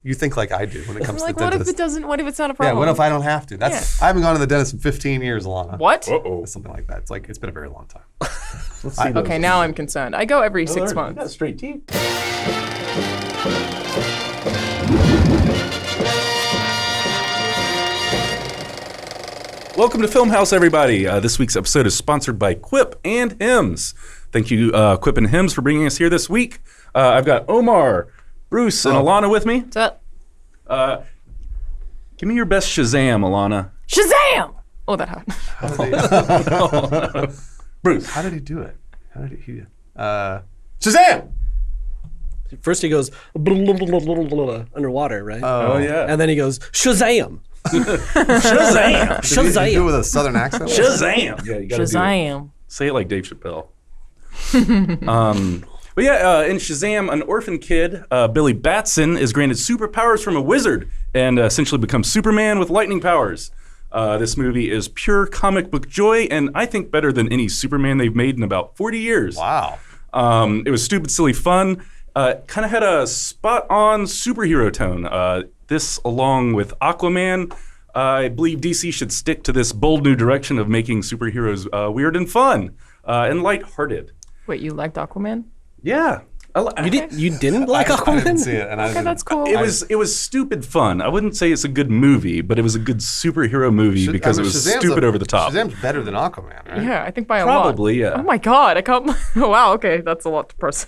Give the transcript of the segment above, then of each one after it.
You think like I do when it comes to the what dentist. if it doesn't? What if it's not a problem? Yeah, what if I don't have to? That's I haven't gone to the dentist in 15 years, Alana. What? Something like that. It's been a very long time. Let's see those. Okay, now I'm concerned. I go every 6 You months. got straight teeth. Welcome to Funhaus, everybody. This week's episode is sponsored by Quip and Hims. Thank you, Quip and Hims, for bringing us here this week. I've got Omar, Bruce, and Alana with me. What's up? Give me your best Shazam, Alana. Shazam! Oh, that happened. Bruce. How did he do it? How did he Shazam! First he goes underwater, right? Oh, yeah. And then he goes Shazam. Shazam! Shazam. Did you do it with a southern accent? Shazam! Yeah, you gotta do it. Shazam. Say it like Dave Chappelle. But yeah, in Shazam, an orphan kid, Billy Batson, is granted superpowers from a wizard and essentially becomes Superman with lightning powers. This movie is pure comic book joy, and I think better than any Superman they've made in about 40 years. Wow. It was stupid, silly fun. Kind of had a spot-on superhero tone. This, along with Aquaman, I believe DC should stick to this bold new direction of making superheroes weird and fun and lighthearted. Wait, you liked Aquaman? Yeah. You didn't like I Aquaman? didn't see it. And Okay, that's cool. It was stupid fun. I wouldn't say it's a good movie, but it was a good superhero movie because it was stupid over the top. Shazam's better than Aquaman, right? Yeah, I think by a lot. Probably, yeah. Oh my god, I can't. Oh, wow, okay, that's a lot to press.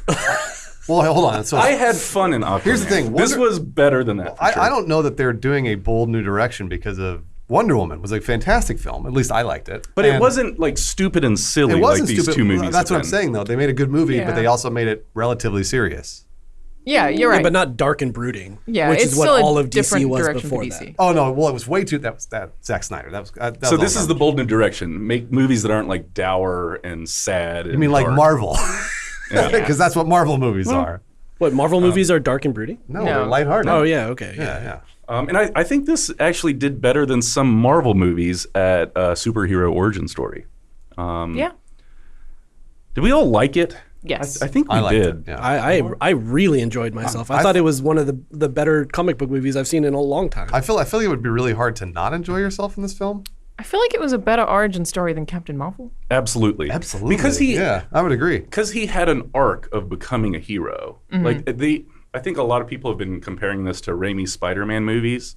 Well, hold on. So I had fun in Aquaman. Here's the thing. This was better than that. For sure. I don't know that they're doing a bold new direction because of Wonder Woman. It was a fantastic film. At least I liked it. But it wasn't like stupid and silly It like wasn't these stupid. two movies. That's have what I'm been. saying, though. They made a good movie, Yeah. but they also made it relatively serious. Yeah, you're right. Yeah, but not dark and brooding. Yeah, which it's is what still a all of DC different was direction before for that. DC. Oh no! Well, it was way too. That was Zack Snyder. That was So all this is the garbage. bold new direction. Make movies that aren't like dour and sad. You mean like Marvel? Because that's what Marvel movies are. What, Marvel movies are dark and brooding? No, No. they're lighthearted. Oh, yeah, okay. yeah. And I think this actually did better than some Marvel movies at superhero origin story. Yeah. Did we all like it? Yes. I think we I liked did. it. Yeah. I really enjoyed myself. I thought it was one of the better comic book movies I've seen in a long time. I feel like it would be really hard to not enjoy yourself in this film. I feel like it was a better origin story than Captain Marvel. Absolutely. Absolutely. Because I would agree. because he had an arc of becoming a hero. Like I think a lot of people have been comparing this to Raimi's Spider-Man movies.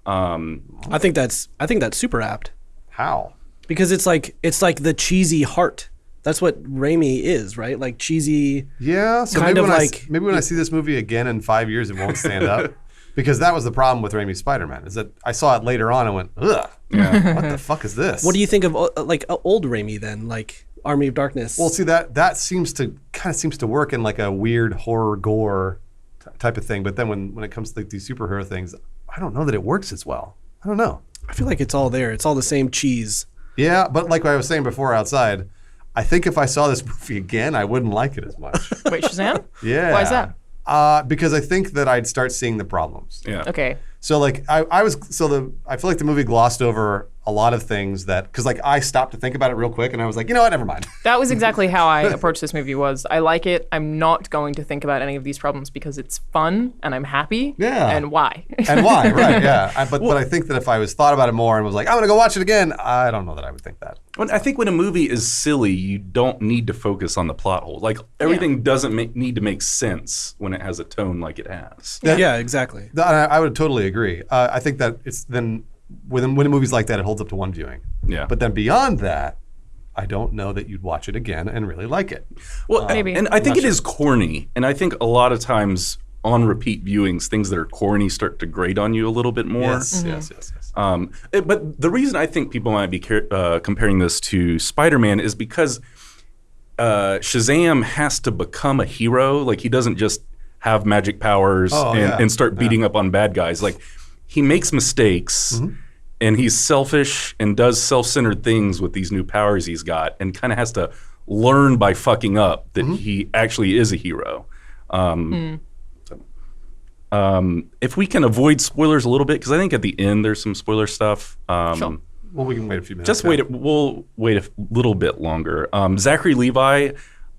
I think that's super apt How? because it's like the cheesy heart. That's what Raimi is, right? Like cheesy. Yeah. So Kind maybe of when like- maybe when I see this movie again in 5 years, it won't stand up. Because that was the problem with Raimi's Spider-Man, is that I saw it later on and went, ugh, what the fuck is this? What do you think of like old Raimi then, like Army of Darkness? Well, see, that seems to work in like a weird horror gore type of thing. But then when it comes to like these superhero things, I don't know that it works as well. I don't know. I feel like it's all there. It's all the same cheese. Yeah, but like I was saying before outside, I think if I saw this movie again, I wouldn't like it as much. Wait, Shazam? Yeah. Why is that? Because I think that I'd start seeing the problems. Yeah. Okay. So like I feel like the movie glossed over a lot of things because like I stopped to think about it real quick and I was like, you know what, never mind. That was exactly how I approached this movie. I like it. I'm not going to think about any of these problems because it's fun and I'm happy. Yeah. And why? And why? Right? Yeah. But I think that if I was thought about it more and was like, I'm gonna go watch it again, I don't know that I would think that. I think when a movie is silly, you don't need to focus on the plot hole. Like everything doesn't need to make sense when it has a tone like it has. Yeah, exactly. I would totally agree. I think that it's then when movies like that, it holds up to one viewing. Yeah. But then beyond that, I don't know that you'd watch it again and really like it. Well, Maybe. and I think it is corny, and I think a lot of times on repeat viewings, things that are corny start to grate on you a little bit more. Yes. But the reason I think people might be comparing this to Spider-Man is because Shazam has to become a hero. Like he doesn't just have magic powers and start beating up on bad guys. Like he makes mistakes and he's selfish and does self-centered things with these new powers he's got and kind of has to learn by fucking up that he actually is a hero. If we can avoid spoilers a little bit, because I think at the end there's some spoiler stuff. Sure. Well, we can wait a few minutes. Just wait. We'll wait a little bit longer. Zachary Levi.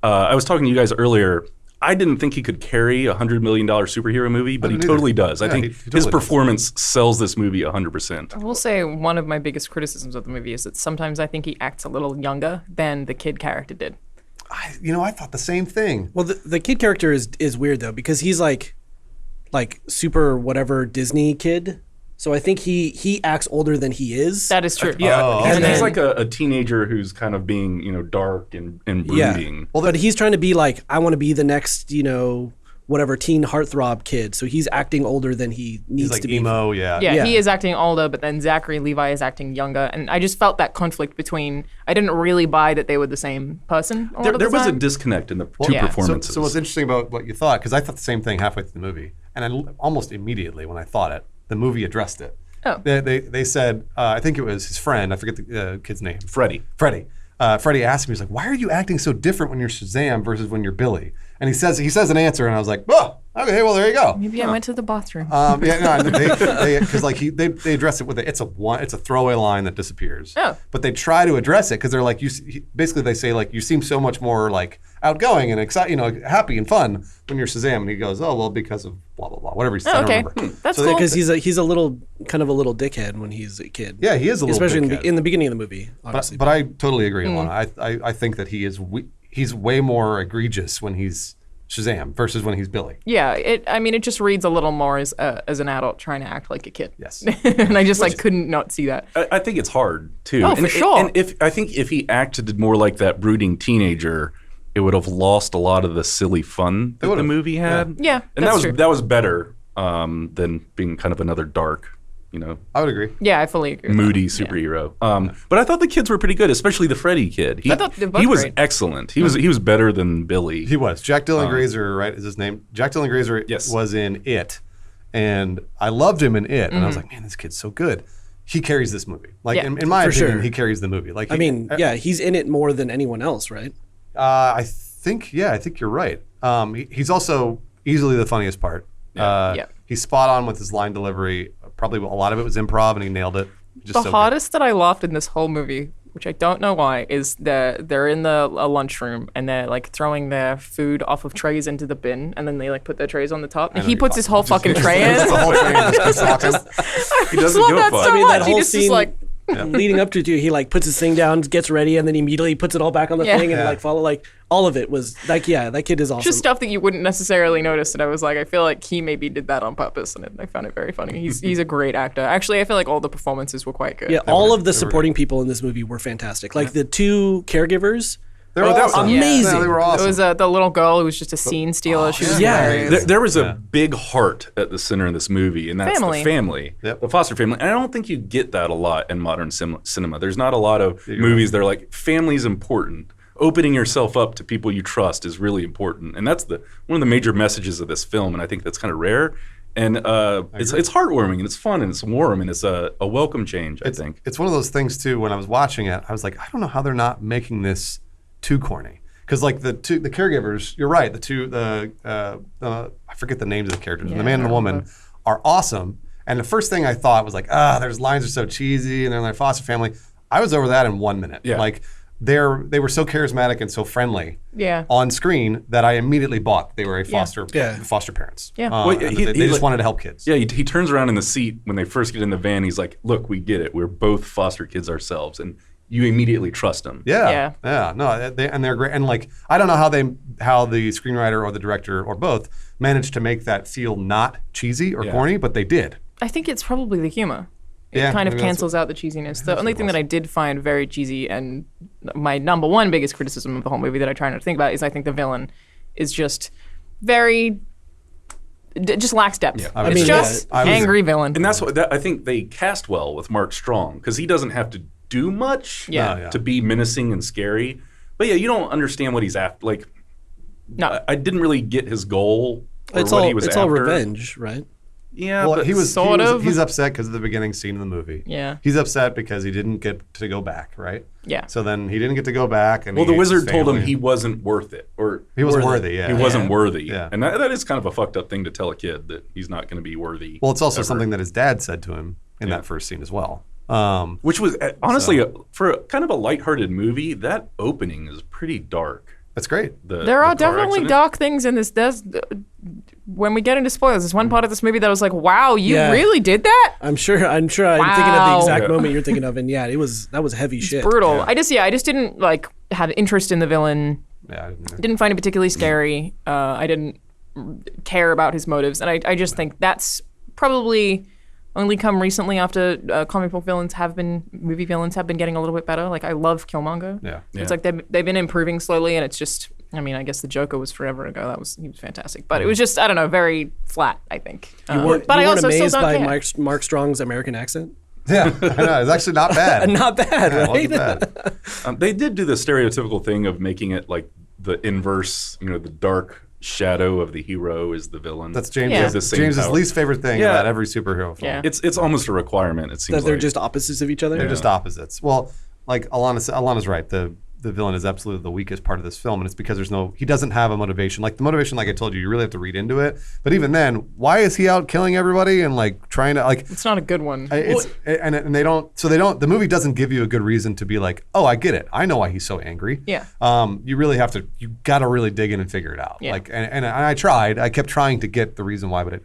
I was talking to you guys earlier. I didn't think he could carry $100 million superhero movie, but he didn't totally either. does. I Yeah, think he totally his does. performance sells this movie 100%. I will say one of my biggest criticisms of the movie is that sometimes I think he acts a little younger than the kid character did. I thought the same thing. Well, the kid character is weird though because he's like super whatever Disney kid. So I think he acts older than he is. That is true. Yeah, Oh, he's, okay. he's like a teenager who's kind of being, dark and brooding. Well, but he's trying to be like, I want to be the next, whatever teen heartthrob kid. So he's acting older than he needs He's like to be. emo, yeah. Yeah, he is acting older, but then Zachary Levi is acting younger, and I just felt that conflict between. I didn't really buy that they were the same person. A lot of There the was a time. disconnect in the two yeah. performances. So what's interesting about what you thought, because I thought the same thing halfway through the movie, and almost immediately when I thought it, the movie addressed it. Oh. They said, I think it was his friend, I forget the kid's name. Freddie. Freddie asked me, he's like, why are you acting so different when you're Shazam versus when you're Billy? And he says an answer, and I was like, oh, okay, well, there you go. Maybe I went to the bathroom. Because they address it with it's a throwaway line that disappears. Oh. But they try to address it because they're like basically they say like you seem so much more like outgoing and excited, happy and fun when you're Shazam, and he goes, oh well, because of blah blah blah, whatever he said. Oh, I okay. don't remember. That's So cool. Because he's a little kind of a little dickhead when he's a kid. Yeah, he is a little especially dickhead. in the beginning of the movie. Obviously, But I totally agree, Alana. I think that he's way more egregious when he's Shazam versus when he's Billy. Yeah, it just reads a little more as an adult trying to act like a kid. Yes. And I just couldn't not see that. I think it's hard too. Oh, and, for sure. And I think if he acted more like that brooding teenager, it would have lost a lot of the silly fun that the movie had. Yeah, and that's true. that was better than being kind of another dark, I would agree. Yeah, I fully agree with moody that. Yeah. superhero. But I thought the kids were pretty good, especially the Freddy kid. I thought they were both he was great. excellent. He was better than Billy. He was. Jack Dylan Grazer, right, is his name? Jack Dylan Grazer Yes. was in It, and I loved him in It, and I was like, man, this kid's so good. He carries this movie. Like, Yeah. in my For opinion, sure. he carries the movie. Like, he's in it more than anyone else, right? I think you're right. He's also easily the funniest part. Yeah. He's spot on with his line delivery. Probably a lot of it was improv, and he nailed it. Just The so good. hardest that I laughed in this whole movie, which I don't know why, is they're in a lunchroom and they're throwing their food off of trays into the bin, and then they put their trays on the top. And he puts his whole fucking tray in. the whole tray and just talking. He doesn't love give a that fuck. so I mean, much. that He whole just is scene leading up to it, he puts his thing down, gets ready, and then immediately puts it all back on the Yeah. thing and Yeah. follow all of it was that kid is awesome. Just stuff that you wouldn't necessarily notice, and I was like, I feel like he maybe did that on purpose, and I found it very funny. He's a great actor. Actually, I feel like all the performances were quite good. Yeah, all of the supporting people in this movie were fantastic. Like the two caregivers, They were awesome. amazing. Yeah, they were awesome. It was the little girl who was just a scene stealer. She was yeah. hilarious. There was a big heart at the center of this movie, and that's Family. the family, Yep. the foster family. And I don't think you get that a lot in modern cinema. There's not a lot of movies that are like, family's important. Opening yourself up to people you trust is really important. And that's one of the major messages of this film, and I think that's kind of rare. And it's heartwarming, and it's fun, and it's warm, and it's a welcome change, I think. It's one of those things, too, when I was watching it, I was like, I don't know how they're not making this too corny. Because the caregivers, you're right. I forget the names of the characters. Yeah, the man and I the woman remember. are awesome. And the first thing I thought was like, their lines are so cheesy, and they're in their foster family. I was over that in 1 minute. Yeah. Like they were so charismatic and so friendly Yeah. on screen that I immediately bought they were a foster parents. Yeah. Well, And he- they he's just like- wanted to help kids. Yeah, he turns around in the seat when they first get in the van. He's like, "Look, we get it. We're both foster kids ourselves," and you immediately trust him. Yeah. No, they're great. And I don't know how the screenwriter or the director or both managed to make that feel not cheesy or corny, but they did. I think it's probably the humor. It Yeah, kind of maybe that's cancels out the cheesiness. The only thing that I did find very cheesy, and my number one biggest criticism of the whole movie that I try not to think about, is I think the villain is just very just lacks depth. Yeah. I It's mean, just I was- angry villain. And that's what I think they cast well with Mark Strong, because he doesn't have to do much Yeah. No, yeah. to be menacing and scary. But yeah, you don't understand what he's after. Like, No. I didn't really get his goal or It's what all he was it's after. all revenge, right? Yeah, Well, but sort of. He's upset because of the beginning scene of the movie. Yeah. He's upset because he didn't get to go back, right? Yeah. So then he didn't get to go back, and well, the he hates his wizard told him family. he wasn't worth it, or He wasn't worthy. Yeah. he wasn't worthy. Yeah. And that is kind of a fucked up thing to tell a kid, that he's not going to be worthy. Well, it's also ever. something that his dad said to him in that first scene as well. Which was honestly for kind of a lighthearted movie. That opening is pretty dark. That's great. There are definitely dark things in this. When we get into spoilers, there's one part of this movie that I was like, wow, you really did that? I'm sure I'm thinking of the exact moment you're thinking of, and that was heavy shit. Brutal. Yeah. I just didn't like have interest in the villain. Yeah, I didn't find it particularly scary. I didn't care about his motives, and I just think that's probably only come recently after movie villains have been getting a little bit better. Like, I love Killmonger. Yeah. It's like they've been improving slowly, and it's just, I mean, I guess the Joker was forever ago. He was fantastic. But it was just, I don't know, very flat, I think. You weren't amazed by Mark Strong's American accent? Yeah, I know. It's actually not bad. Not bad, Yeah, right? Bad. They did do the stereotypical thing of making it like the inverse, the dark shadow of the hero is the villain. That's James's least favorite thing about every superhero film. Yeah. It's almost a requirement, it seems that they're just opposites of each other? They're just opposites. Well, like Alana's right. The villain is absolutely the weakest part of this film, and it's because he doesn't have a motivation. Like, the motivation, like I told you, you really have to read into it. But even then, why is he out killing everybody and like trying to like? It's not a good one. And they don't. So they don't. The movie doesn't give you a good reason to be like, oh, I get it. I know why he's so angry. Yeah. You really have to. You got to really dig in and figure it out. Yeah. Like, and I tried. I kept trying to get the reason why, but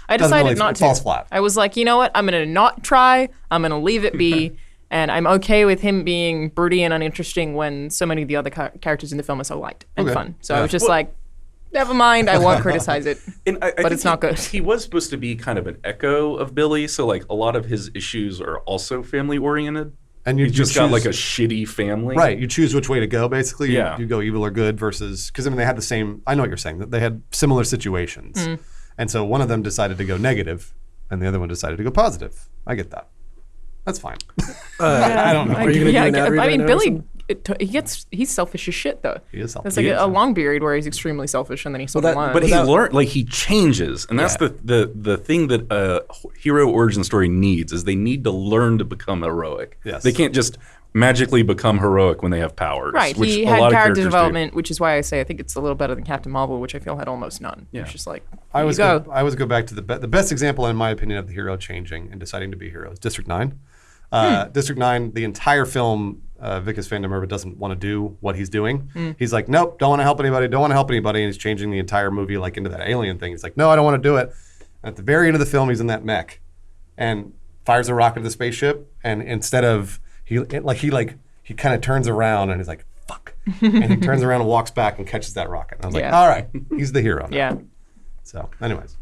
I decided not to. It falls flat. I was like, you know what? I'm gonna not try. I'm gonna leave it be. And I'm okay with him being broody and uninteresting when so many of the other characters in the film are so light and fun. So I was just like, never mind, I won't criticize it. But it's not good. He was supposed to be kind of an echo of Billy, so like a lot of his issues are also family oriented. And you just got like a shitty family. Right. You choose which way to go, basically. Yeah. You go evil or good versus, because I mean, they had the same, I know what you're saying, that they had similar situations. And so one of them decided to go negative and the other one decided to go positive. I get that. That's fine. I don't know. Are you going to do an ad read I mean, right Billy, he's selfish as shit, though. He is selfish. It's like a long period where he's extremely selfish, and then he's learns. But he learned, like, he changes, and that's the thing that a hero origin story needs, is they need to learn to become heroic. Yes. They can't just magically become heroic when they have powers. Right. Which he a had lot of character characters development, which is why I say I think it's a little better than Captain Marvel, which I feel had almost none. Yeah. It's just like, I always go back to the best example, in my opinion, of the hero changing and deciding to be a hero is District 9. District 9, the entire film, Vickers van der Merwe doesn't want to do what he's doing. He's like, nope, don't want to help anybody, and he's changing the entire movie like into that alien thing. He's like, no, I don't want to do it. And at the very end of the film, he's in that mech and fires a rocket at the spaceship, and instead of, he kind of turns around and he's like, fuck. And he turns around and walks back and catches that rocket. And I was like, all right, he's the hero now. Yeah. So, anyways.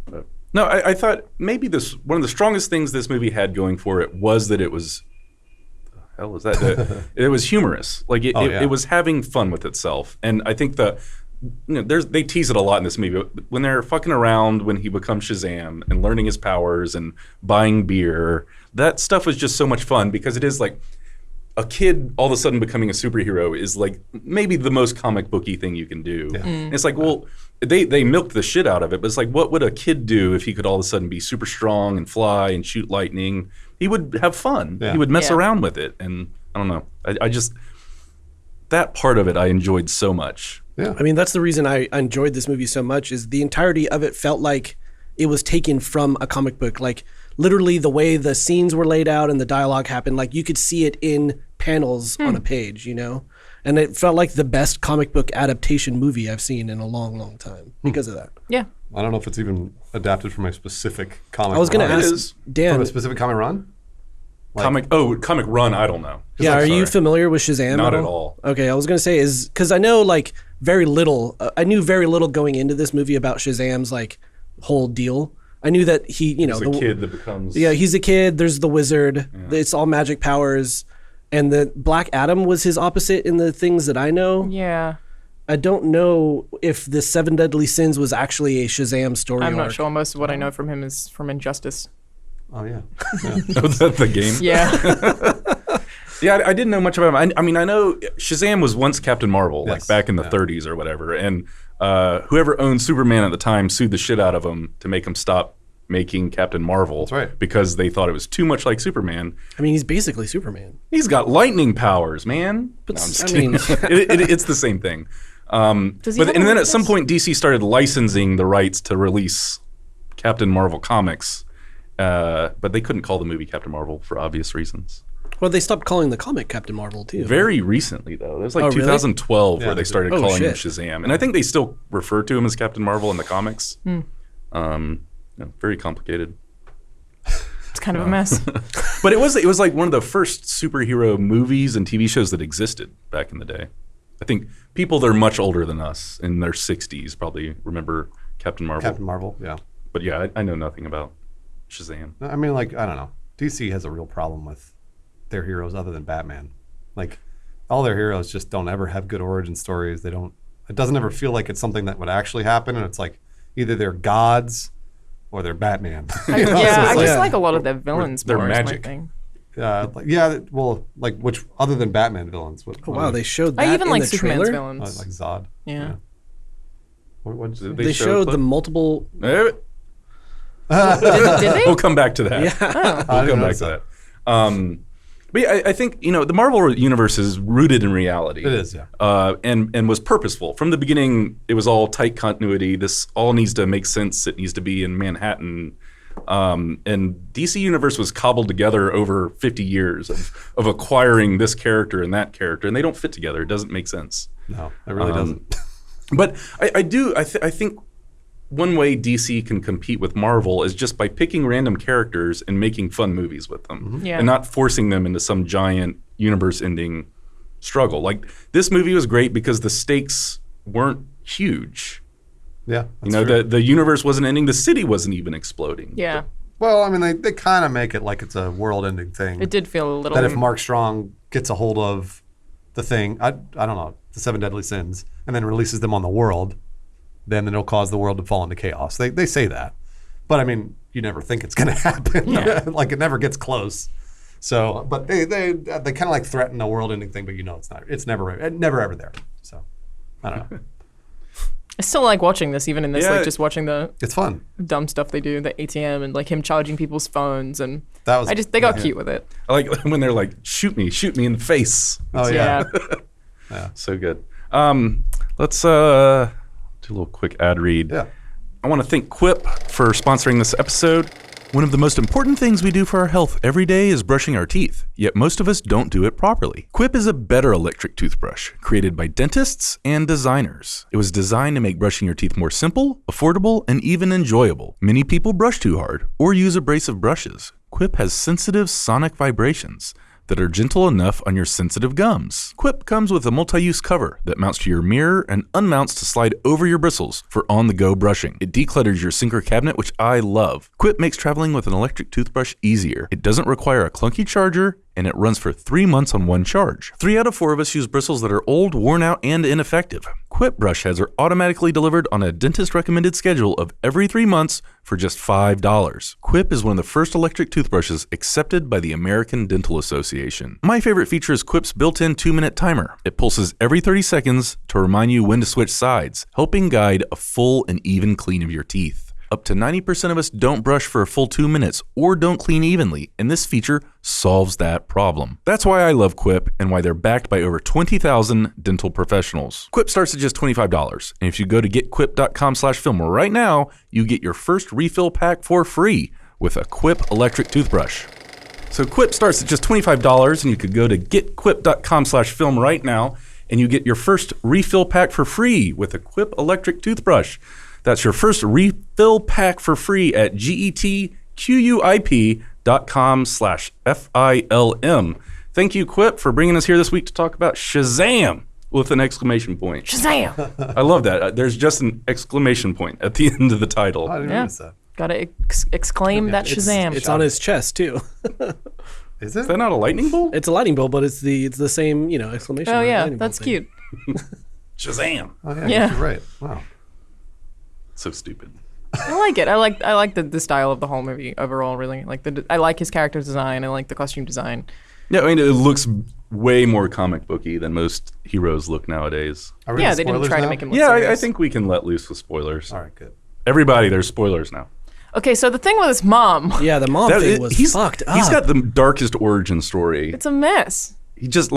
No, I thought maybe one of the strongest things this movie had going for it was that it was, the hell is that? It was humorous. Like it was having fun with itself, and I think they tease it a lot in this movie. When they're fucking around, when he becomes Shazam and learning his powers and buying beer, that stuff was just so much fun because it is like a kid all of a sudden becoming a superhero is like maybe the most comic booky thing you can do. Yeah. It's like, well, they milked the shit out of it, but it's like, what would a kid do if he could all of a sudden be super strong and fly and shoot lightning? He would have fun. Yeah. He would mess around with it. And I don't know. I just, that part of it I enjoyed so much. Yeah. I mean, that's the reason I enjoyed this movie so much, is the entirety of it felt like it was taken from a comic book. Like, literally the way the scenes were laid out and the dialogue happened, like you could see it in panels on a page, And it felt like the best comic book adaptation movie I've seen in a long, long time because of that. Yeah. I don't know if it's even adapted from a specific comic. I was going to ask Dan. From a specific comic run? Comic run, I don't know. Yeah, are you familiar with Shazam? Not at all. Okay, I was going to say is, because I know like very little, I knew very little going into this movie about Shazam's like whole deal. I knew that he, he's a kid that becomes... Yeah, he's a kid. There's the wizard. Yeah. It's all magic powers. And the Black Adam was his opposite in the things that I know. Yeah. I don't know if the Seven Deadly Sins was actually a Shazam story I'm not arc. sure. Most of what I know from him is from Injustice. Oh, yeah. The game? Yeah. Yeah, I didn't know much about him. I mean, I know Shazam was once Captain Marvel, Yes. like back in the 30s or whatever. And whoever owned Superman at the time sued the shit out of him to make him stop making Captain Marvel. That's right. Because they thought it was too much like Superman. I mean, he's basically Superman. He's got lightning powers, man. But No, I'm just I kidding. mean- it's the same thing. And then at some point, DC started licensing the rights to release Captain Marvel comics, but they couldn't call the movie Captain Marvel for obvious reasons. Well, they stopped calling the comic Captain Marvel too. Very recently, though. It was like Oh, really? 2012 Yeah, where they they started did. Oh, calling him shit. Shazam. And I think they still refer to him as Captain Marvel in the comics. Very complicated. It's kind of a mess. But it was like one of the first superhero movies and TV shows that existed back in the day. I think people that are much older than us, in their 60s, probably remember Captain Marvel. Captain Marvel, yeah. But yeah, I know nothing about Shazam. I mean, like, I don't know. DC has a real problem with their heroes other than Batman. Like, all their heroes just don't ever have good origin stories. It doesn't ever feel like it's something that would actually happen. And it's like either they're gods or they're Batman. I just like a lot of the villains They're more. Is my magic. thing. Which other than Batman villains? Oh, wow, they showed that I even in like the Superman's trailer. villains. like Zod. Yeah. What did you say? They showed the multiple. Eh, Did they? We'll come back to that. Yeah. We'll come back to that. But yeah, I think the Marvel universe is rooted in reality. It is, yeah. And was purposeful from the beginning. It was all tight continuity. This all needs to make sense. It needs to be in Manhattan. And DC Universe was cobbled together over 50 years of acquiring this character and that character, and they don't fit together. It doesn't make sense. No, it really doesn't. But I think one way DC can compete with Marvel is just by picking random characters and making fun movies with them, Yeah. and not forcing them into some giant universe-ending struggle. Like this movie was great because the stakes weren't huge. Yeah, The universe wasn't ending. The city wasn't even exploding. Yeah. Well, I mean, they kind of make it like it's a world-ending thing. It did feel a little. That if Mark Strong gets a hold of the thing, I don't know, the 7 deadly sins, and then releases them on the world, then it'll cause the world to fall into chaos. They say that, but I mean, you never think it's going to happen. Yeah. Like it never gets close. So, but they kind of like threaten a world-ending thing, but it's not. It's never ever there. So, I don't know. I still like watching this, even in this, Yeah. like just watching the It's fun. dumb stuff they do, the ATM and like him charging people's phones, and That was they got cute with it. I like when they're like, shoot me in the face. Oh yeah. So good. Let's do a little quick ad read. Yeah. I want to thank Quip for sponsoring this episode. One of the most important things we do for our health every day is brushing our teeth, yet most of us don't do it properly. Quip is a better electric toothbrush created by dentists and designers. It was designed to make brushing your teeth more simple, affordable, and even enjoyable. Many people brush too hard or use abrasive brushes. Quip has sensitive sonic vibrations that are gentle enough on your sensitive gums. Quip comes with a multi-use cover that mounts to your mirror and unmounts to slide over your bristles for on-the-go brushing. It declutters your sink or cabinet, which I love. Quip makes traveling with an electric toothbrush easier. It doesn't require a clunky charger, and it runs for 3 months on one charge. 3 out of 4 of us use bristles that are old, worn out, and ineffective. Quip brush heads are automatically delivered on a dentist-recommended schedule of every 3 months for just $5. Quip is one of the first electric toothbrushes accepted by the American Dental Association. My favorite feature is Quip's built-in 2-minute timer. It pulses every 30 seconds to remind you when to switch sides, helping guide a full and even clean of your teeth. Up to 90% of us don't brush for a full 2 minutes or don't clean evenly, and this feature solves that problem. That's why I love Quip and why they're backed by over 20,000 dental professionals. Quip starts at just $25, and if you go to getquip.com/film right now, you get your first refill pack for free with a Quip electric toothbrush. So Quip starts at just $25, and you could go to getquip.com/film right now, and you get your first refill pack for free with a Quip electric toothbrush. That's your first refill pack for free at getquip.com/FILM. Thank you, Quip, for bringing us here this week to talk about Shazam with an exclamation point. Shazam! I love that. There's just an exclamation point at the end of the title. I didn't Yeah. notice that. Gotta exclaim that Shazam. It's on his chest too. Is it? Is that not a lightning bolt? It's a lightning bolt, but it's the same exclamation. Oh mark yeah, lightning bolt that's thing. cute. Shazam. Oh yeah, Yeah. you're right. Wow. So stupid. I like it. I like the style of the whole movie overall. Really, I like his character design. I like the costume design. Yeah, I mean, it looks way more comic booky than most heroes look nowadays. Are we Yeah, in they didn't spoilers try to now? make him look Yeah, I serious. think we can let loose with spoilers. All right, good. Everybody, there's spoilers now. Okay, so the thing with his mom, Yeah, the mom That- thing was he's fucked up. He's got the darkest origin story. it's a mess. He just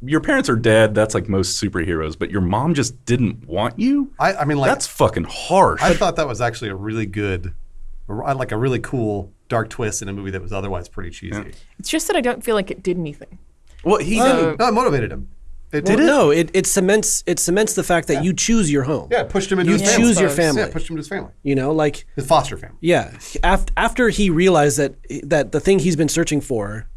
your parents are dead. That's like most superheroes, but your mom just didn't want you. I mean, like, That's fucking harsh. I thought that was actually a really good like a really cool dark twist in a movie that was otherwise pretty cheesy. Yeah. It's just that I don't feel like it did anything. Well, he didn't. No, it motivated him. No, it cements the fact that you choose your home. Yeah, it pushed him into his family. You choose your family. Yeah, it pushed him to his family. You know, like His foster family. yeah. After he realized that the thing he's been searching for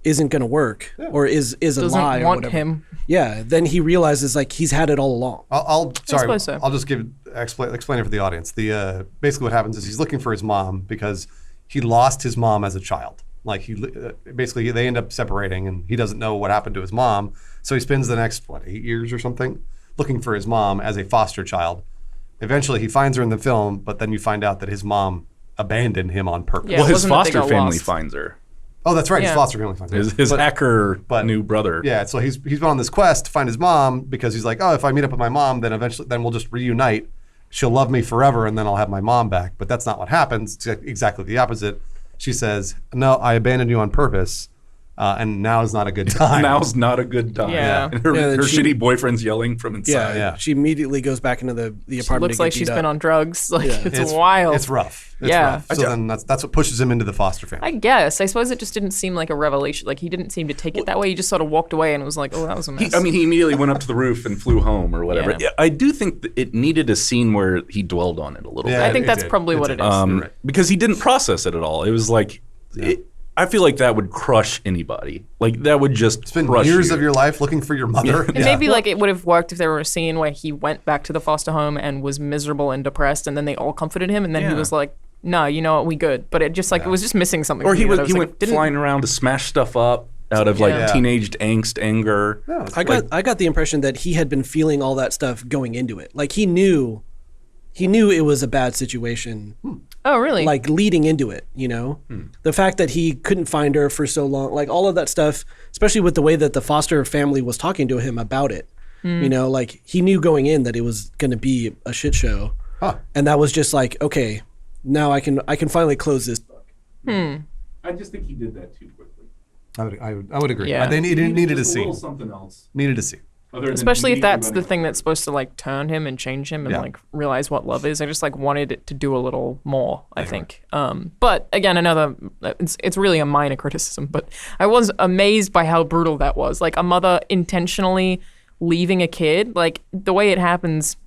isn't going to work or is a Doesn't lie or want whatever. him. Yeah, then he realizes like he's had it all along. I'll suppose so. I'll just explain it for the audience. The basically what happens is he's looking for his mom because he lost his mom as a child. Like basically they end up separating and he doesn't know what happened to his mom. So he spends the next 8 years or something looking for his mom as a foster child. Eventually he finds her in the film, but then you find out that his mom abandoned him on purpose. Yeah, Well, it his wasn't that they foster got family lost. finds her. Oh, that's right. His Yeah. foster family finds her. His hacker but- new brother. Yeah, so he's been on this quest to find his mom because he's like, oh, if I meet up with my mom, then we'll just reunite. She'll love me forever, and then I'll have my mom back. But that's not what happens. It's exactly the opposite. She says, no, I abandoned you on purpose, and now is not a good time. Now's not a good time. Yeah. And her, Yeah, then her she- shitty boyfriend's yelling from inside. Yeah. She immediately goes back into the apartment. Looks to like get she's beat been up. on drugs. Like Yeah. it's wild. It's rough. It's Yeah. rough. So then that's what pushes him into the foster family. I guess. I suppose it just didn't seem like a revelation. Like he didn't seem to take it that way. He just sort of walked away and was like, "Oh, that was a mess." He immediately went up to the roof and flew home or whatever. Yeah. Yeah, I do think that it needed a scene where he dwelled on it a little Yeah, bit. I think it that's did. probably It what did. it is. You're right. Because he didn't process it at all. It was like, I feel like that would crush anybody. Like that would just Spend crush years you. of your life looking for your mother. And maybe like it would have worked if there were a scene where he went back to the foster home and was miserable and depressed, and then they all comforted him, and then he Yeah. was like, "No, you know what, we good." But it just like it was just missing something. Or for he me that I went like, didn't- flying around to smash stuff up out of like Yeah. teenaged angst, anger. I got the impression that he had been feeling all that stuff going into it. Like he knew it was a bad situation. Oh, really? Like leading into it, you know, the fact that he couldn't find her for so long, like all of that stuff, especially with the way that the foster family was talking to him about it, you know, like he knew going in that it was going to be a shit show, and that was just like, okay, now I can finally close this book. I just think he did that too quickly. I would agree. Yeah. They needed to see. little something else. Needed to see. Especially if that's the thing that's supposed to like turn him and change him and Yeah. like realize what love is. I just like wanted it to do a little more, I think. But again, it's really a minor criticism, but I was amazed by how brutal that was. Like a mother intentionally leaving a kid, like the way it happens,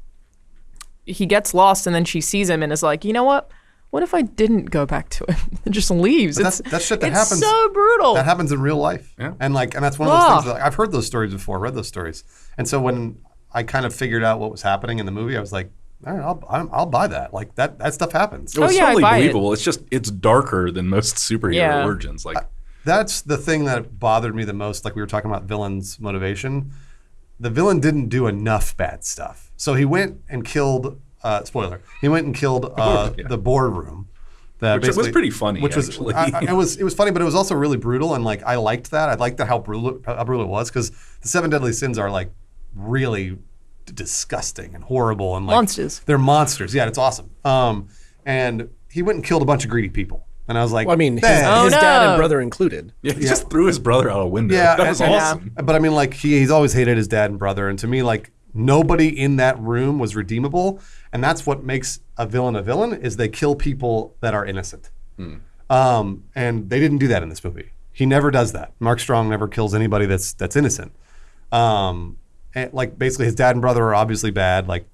he gets lost and then she sees him and is like, you know what? What if I didn't go back to him and just leaves? But that's shit that it's happens. so brutal. That happens in real life. Yeah. And that's one of those things that I've heard those stories before, read those stories. And so when I kind of figured out what was happening in the movie, I was like, all right, I'll buy that. Like that stuff happens. It was Oh, yeah, I totally buy it. believable. It's darker than most superhero Yeah. origins. Like That's the thing that bothered me the most. Like we were talking about villains' motivation. The villain didn't do enough bad stuff. So he went and killed, spoiler, he went and killed the boardroom. Which was pretty funny, Which was actually. it was funny, but it was also really brutal, and like I liked that. I liked that how brutal it was, because the 7 deadly sins are like really disgusting and horrible and like Monsters. They're monsters. Yeah, it's awesome. And he went and killed a bunch of greedy people, and I was like, Well, I mean, his "Man." dad no. and brother included. he just threw his brother out a window. Yeah, that was and- awesome. But I mean, like he's always hated his dad and brother, and to me, like nobody in that room was redeemable, and that's what makes a villain is they kill people that are innocent. And they didn't do that in this movie. He never does that. Mark Strong never kills anybody that's innocent. And like basically, his dad and brother are obviously bad. Like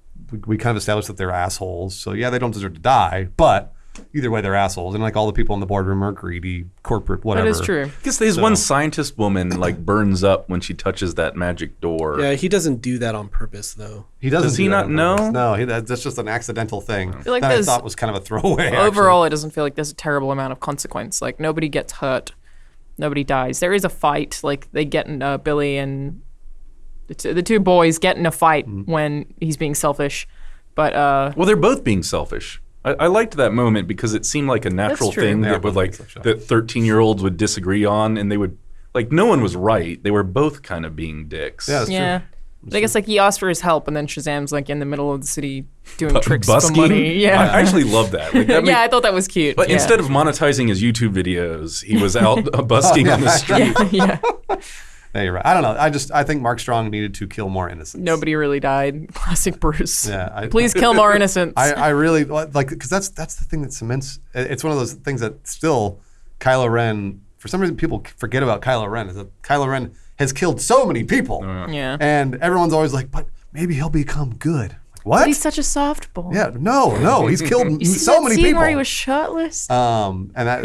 we kind of established that they're assholes. So yeah, they don't deserve to die, but either way, they're assholes. And like all the people in the boardroom are greedy, corporate, whatever. That is true. Because there's one scientist woman like burns up when she touches that magic door. Yeah, he doesn't do that on purpose though. He doesn't. Does he do that not on know? purpose. No, that's just an accidental thing feel like that I there's- thought was kind of a throwaway. actually. Overall, it doesn't feel like there's a terrible amount of consequence. Like nobody gets hurt, nobody dies. There is a fight. Like they get in Billy and the two boys get in a fight when he's being selfish. But Well, they're both being selfish. I liked that moment because it seemed like a natural true. thing They are that would both like being selfish. that 13-year-olds would disagree on, and they would like no one was right. They were both kind of being dicks. Yeah, that's yeah. true. But I guess like he asked for his help, and then Shazam's like in the middle of the city doing tricks Busking. for money. Yeah, I actually love that. Like, that yeah, I thought that was cute. But yeah. instead of monetizing his YouTube videos, he was out busking on the street. yeah. Yeah, you're right. I don't know. I think Mark Strong needed to kill more innocents. Nobody really died. Classic Bruce. Yeah, Please kill more innocents. I really like, because that's the thing that cements. It's one of those things that still Kylo Ren. For some reason, people forget about Kylo Ren. Is that Kylo Ren has killed so many people. Yeah. And everyone's always like, but maybe he'll become good. Like, what? But he's such a soft boy. Yeah, no, he's killed You see so that many scene people. where he was shirtless? And I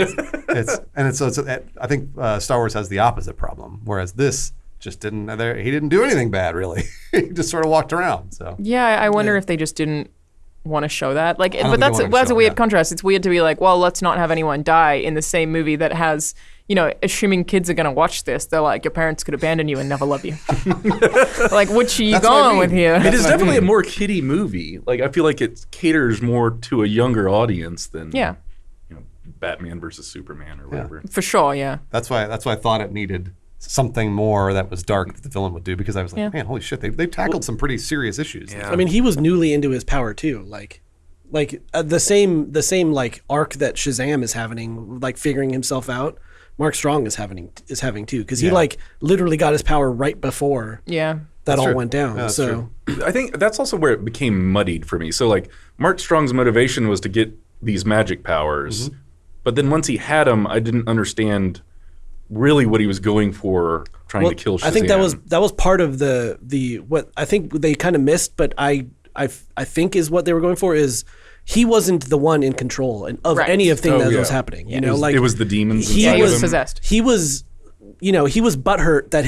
think Star Wars has the opposite problem, whereas this just didn't. He didn't do anything bad, really. He just sort of walked around. So Yeah, I wonder if they just didn't want to show that. Like, don't but think that's they wanted to a show it, weird yeah. contrast. It's weird to be like, well, let's not have anyone die in the same movie that has, assuming kids are going to watch this, they're like, your parents could abandon you and never love you. Like, which are you That's what I going mean. with here? It is definitely a more kiddie movie. Like, I feel like it caters more to a younger audience than Yeah, Batman versus Superman or whatever. for sure. Yeah. that's why I thought it needed something more that was dark that the villain would do, because I was like, Yeah. man, holy shit, they've tackled some pretty serious issues. Yeah. I mean, he was newly into his power too. The same like arc that Shazam is having, like figuring himself out. Mark Strong is having too, because he Yeah. like literally got his power right before Yeah. that That's all true. went down. Yeah, that's so true. I think that's also where it became muddied for me. So, like, Mark Strong's motivation was to get these magic powers, but then once he had them, I didn't understand really what he was going for trying to kill Shazam. I think that was part of the what I think they kind of missed, but I think is what they were going for is he wasn't the one in control of Right. any of thing that yeah. was happening. You It know, was, like it was the demons. he Yeah, he inside was of him. possessed. he was butthurt that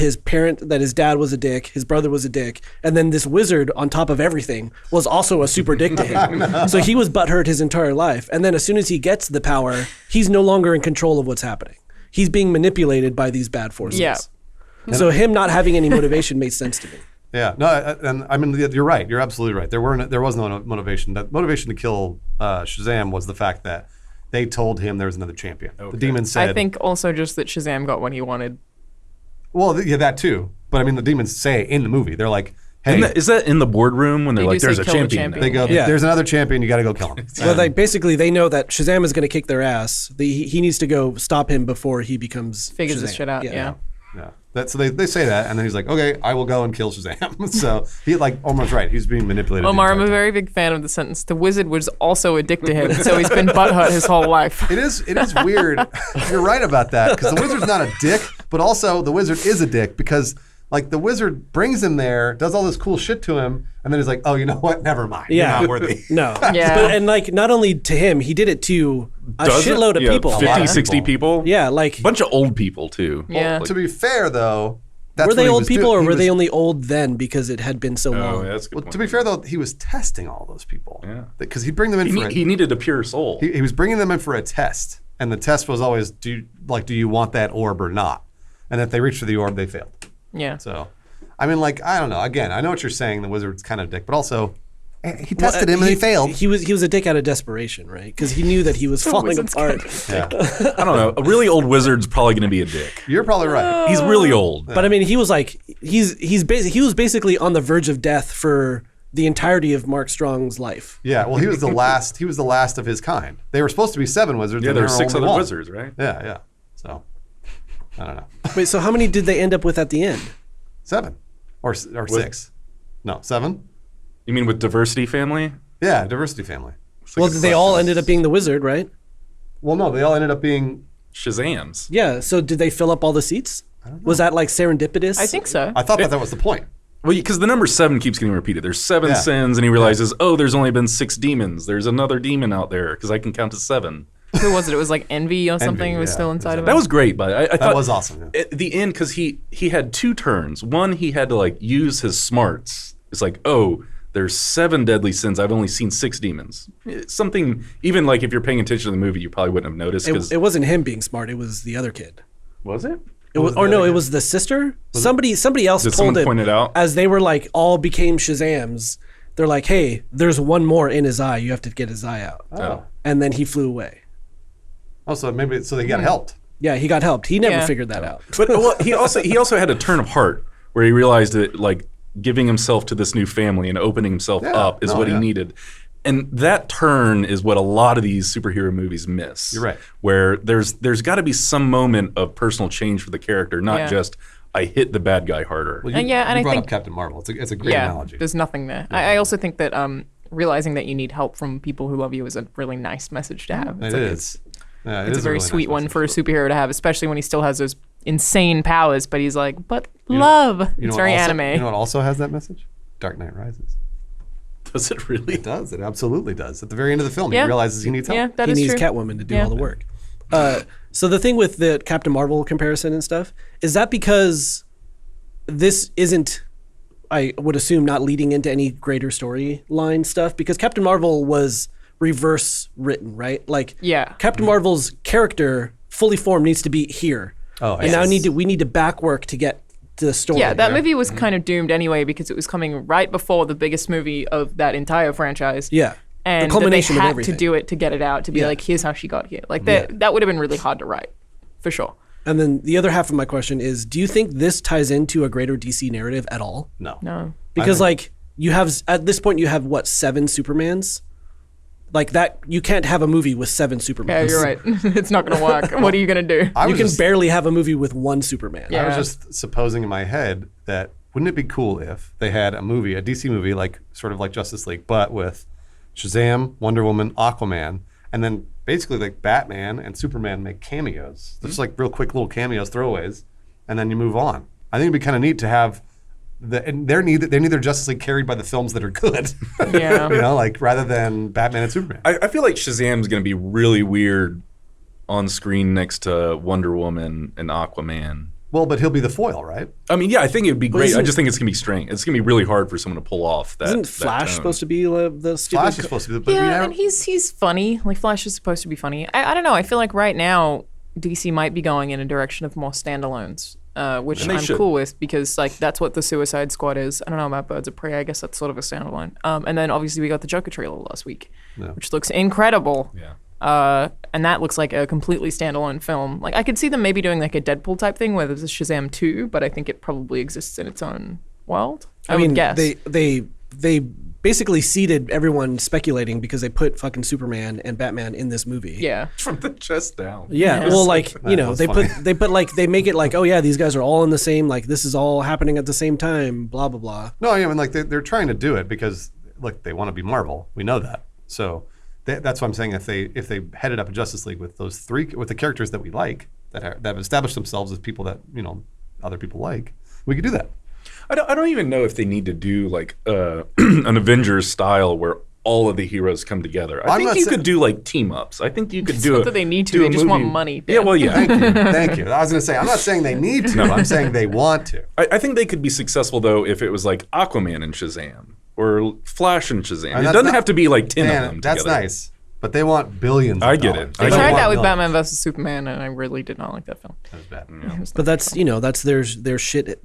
his dad was a dick, his brother was a dick, and then this wizard on top of everything was also a super dick to him. So he was butthurt his entire life. And then as soon as he gets the power, he's no longer in control of what's happening. He's being manipulated by these bad forces. Yeah. So him not having any motivation made sense to me. Yeah, no, and I mean, you're right. You're absolutely right. There was no motivation. That motivation to kill Shazam was the fact that they told him there was another champion. The demon said. I think also just that Shazam got what he wanted. Well, yeah, that too. But I mean, the demons say in the movie, they're like, "Hey," Is that in the boardroom when they're They like, do say "There's a kill the champion"? champion. they go, Yeah. "There's another champion. You got to go kill him." Well, like basically they know that Shazam is going to kick their ass. He needs to go stop him before he becomes Figures Shazam. this shit out. Yeah. Yeah. So they say that, and then he's like, "Okay, I will go and kill Shazam." So he almost right. He's being manipulated. Omar, the I'm a entire very big fan of the sentence. The wizard was also a dick to him, so he's been butthurt his whole life. time. It is weird. You're right about that, because the wizard's not a dick, but also the wizard is a dick because like the wizard brings him there, does all this cool shit to him, and then he's like, "Oh, you know what? Never mind. Yeah. You're not worthy." No. Yeah. And like not only to him, he did it to a Doesn't- shitload of yeah, people. 50, of 60 people. Yeah, like Bunch of old people too. Yeah. Like, To be fair, though, that's were what they he old was people doing. or He were was- they only old then because it had been so long? yeah, that's a good Well, point. to be fair, though, he was testing all those people. Yeah. Because he'd bring them in for he needed a pure soul. he was bringing them in for a test, and the test was always, do you want that orb or not? And if they reached for the orb, they failed. Yeah. So, I mean, like, I don't know. Again, I know what you're saying. The wizard's kind of a dick, but also he tested him and he failed. He was a dick out of desperation, right? Because he knew that he was falling wizard's apart. Yeah. I don't know. A really old wizard's probably going to be a dick. You're probably right. He's really old. But I mean, he was like he was basically on the verge of death for the entirety of Mark Strong's life. Yeah. Well, he was the last. He was the last of his kind. They were supposed to be 7 wizards. Yeah, and there there were were 6 only other one. wizards, right? Yeah. Yeah. So, I don't know. Wait, so how many did they end up with at the end? 7 or 6. No, 7. You mean with diversity family? Yeah, diversity family. Well, they all ended up being the wizard, right? Well, no, they all ended up being. Shazams. Yeah. So did they fill up all the seats? Was that like serendipitous? I think so. I thought that was the point. Well, because the number 7 keeps getting repeated. There's 7 Yeah. sins, and he realizes, oh, there's only been 6 demons. There's another demon out there because I can count to 7. Who was it? It was like envy or something. It was yeah, still inside of him. That was great, but I thought That was awesome. Yeah. at the end, because he had 2 turns. One, he had to like use his smarts. It's like, oh, there's 7 deadly sins. I've only seen 6 demons. It's something, even like if you're paying attention to the movie, you probably wouldn't have noticed. Because It wasn't him being smart. It was the other kid. was it? It was, or no, it was the sister. Somebody else Did told someone him point it out? as they were like all became Shazams. They're like, hey, there's one more in his eye. You have to get his eye out. Oh. And then he flew away. Also, maybe they got helped. Yeah, he got helped. He never Yeah. figured that out. But well, he also had a turn of heart where he realized that like giving himself to this new family and opening himself up is what he needed. And that turn is what a lot of these superhero movies miss. You're right. Where there's got to be some moment of personal change for the character, not Yeah. just, I hit the bad guy harder. Well, And I brought think up Captain Marvel. It's a great analogy. there's nothing there. I also think that realizing that you need help from people who love you is a really nice message to have. It is. Yeah, It's a very really sweet nice one message. for a superhero to have, especially when he still has those insane powers. But he's like, but love. It's very also, anime. You know what also has that message? Dark Knight Rises. Does it really? It does. It absolutely does. At the very end of the film, Yeah. he realizes he needs help. Yeah, that he is needs true. Catwoman to do Yeah. all the work. So the thing with the Captain Marvel comparison and stuff, is that because this isn't, I would assume, not leading into any greater storyline stuff? Because Captain Marvel was reverse written, right? Like, Yeah. Captain Marvel's character, fully formed, needs to be here. Oh, and now we need to back work to get to the story. Yeah, that movie was kind of doomed anyway because it was coming right before the biggest movie of that entire franchise. Yeah. And the culmination that they of had everything. to do it to get it out, to be like, here's how she got here. Like, that would have been really hard to write, for sure. And then the other half of my question is, do you think this ties into a greater DC narrative at all? No. Because like you have at this point you have what, 7 Supermans? Like that, you can't have a movie with 7 Supermans. Yeah, you're right. It's not going to work. What are you going to do? I You was can just- barely have a movie with 1 Superman. Yeah. I was just supposing in my head that wouldn't it be cool if they had a movie, a DC movie, like sort of like Justice League, but with Shazam, Wonder Woman, Aquaman, and then basically like Batman and Superman make cameos. Just like real quick little cameos, throwaways, and then you move on. I think it'd be kind of neat to have they need their Justice League carried by the films that are good. Yeah. You know, like rather than Batman and Superman. I feel like Shazam's going to be really weird on screen next to Wonder Woman and Aquaman. Well, but he'll be the foil, right? I mean, yeah, I think it would be great. I isn't- just think it's going to be strange. It's going to be really hard for someone to pull off that. Isn't that Flash tone. supposed to be the stupid? Flash is supposed to be the but Yeah, we have- and he's funny. Like, Flash is supposed to be funny. I don't know. I feel like right now DC might be going in a direction of more standalones, which And they I'm should. cool with because like that's what the Suicide Squad is. I don't know about Birds of Prey. I guess that's sort of a standalone. And then obviously we got the Joker trailer last week, which looks incredible. Yeah. And that looks like a completely standalone film. Like I could see them maybe doing like a Deadpool type thing where there's a Shazam 2, but I think it probably exists in its own world. I mean, would guess. they basically seeded everyone speculating because they put fucking Superman and Batman in this movie. Yeah. From the chest down. Yeah, well, like you know, was they funny. put like they make it like, oh yeah, these guys are all in the same, like this is all happening at the same time, blah blah blah. No, I mean, like they're trying to do it because, look, they want to be Marvel. We know that. So that's why I'm saying if they headed up a Justice League with those 3 with the characters that we like that have established themselves as people that other people like, we could do that. I don't even know if they need to do like an Avengers style where all of the heroes come together. I I'm think not you saying- could do like team ups. I think you could It's do not it. that they need to, they just want money, Yeah, Ben. well, yeah. Thank you, thank you. I was going to say I'm not saying they need to. I'm saying they want to. I think they could be successful though if it was like Aquaman and Shazam or Flash and Shazam. It that's doesn't not- have to be like 10 of Man, them that's together. nice, but they want billions. I of get dollars. it. They I don't tried want that with millions. Batman vs Superman, and I really did not like that film. That was bad. It was But that's that's their shit,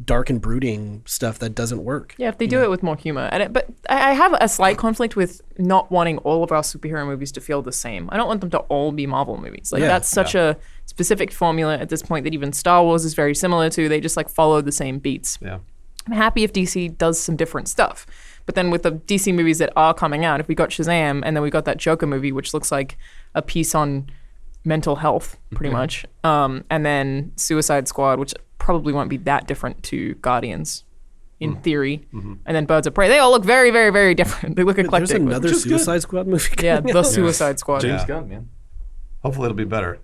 dark and brooding stuff that doesn't work. Yeah, if they do it with more humor. But I have a slight conflict with not wanting all of our superhero movies to feel the same. I don't want them to all be Marvel movies. Like, Yeah, that's such a specific formula at this point that even Star Wars is very similar to. They just, like, follow the same beats. Yeah. I'm happy if DC does some different stuff. But then with the DC movies that are coming out, if we got Shazam and then we got that Joker movie, which looks like a piece on mental health, pretty much, and then Suicide Squad, which probably won't be that different to Guardians, in theory, and then Birds of Prey. They all look very, very, very different. They look eclectic. There's another which is good. Suicide Squad movie. Yeah, coming the out. Suicide Squad. James Yeah. Gunn, man. Hopefully it'll be better.